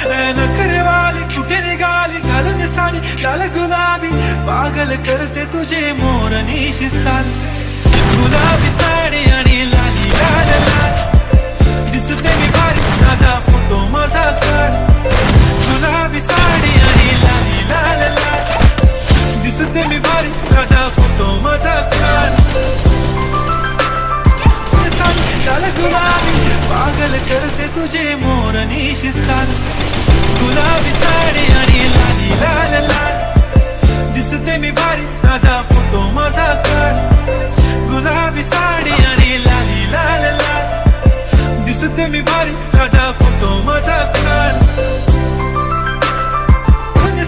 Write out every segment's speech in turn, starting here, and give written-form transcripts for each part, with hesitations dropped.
नखरेवाली कुठे निघाली घालून साडी लाल गुलाबी पागल करते तुझे मोर निशी चाल गुलाबी साडी आणि लाली लाल लाल दिसते मी भारी माझा फोटो माझा काढ गुलाबी साडी आणि लाली लाल लाल दिसते मी भारी माझा फोटो माझा काढ लाल गुलाबी पागल करते तुझे मोर निशी चाल गुलाबी साडी आणि लाली लाल लाल दिसते मी भारी माझा फोटो माझा काढ गुलाबी साडी आणि लाली लाल लाल दिसते मी भारी माझा फोटो माझा काढ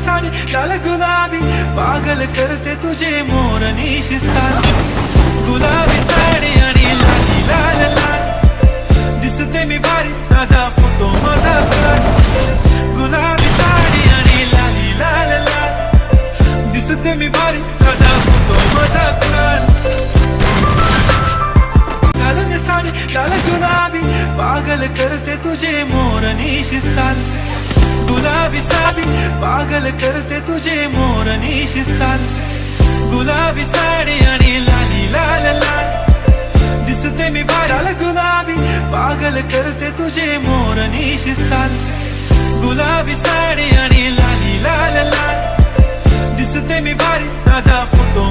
साडी लाल गुलाबी पागल करते तुझे मोर निशी चाल गुलाबी साडी आणि लाली लाल लाल दिसते मी भारी माझा फोटो माझा काढ गुलाबी साडी आणि लाली लाल लाल दिसते मी भारी माझा फोटो माझा काढ घालून साडी लाल गुलाबी पागल करते तुझे मोर निशी चाल गुलाबी साडी पागल करते तुझे मोर निशी चाल गुलाबी साडी आणि लाली लाल लाल दिसते मी भारी लाल गुलाबी पागल करते तुझे मोर निशी चाल गुलाबी साडी आणि लाली लाल लाल दिसते मी भारी माझा फोटो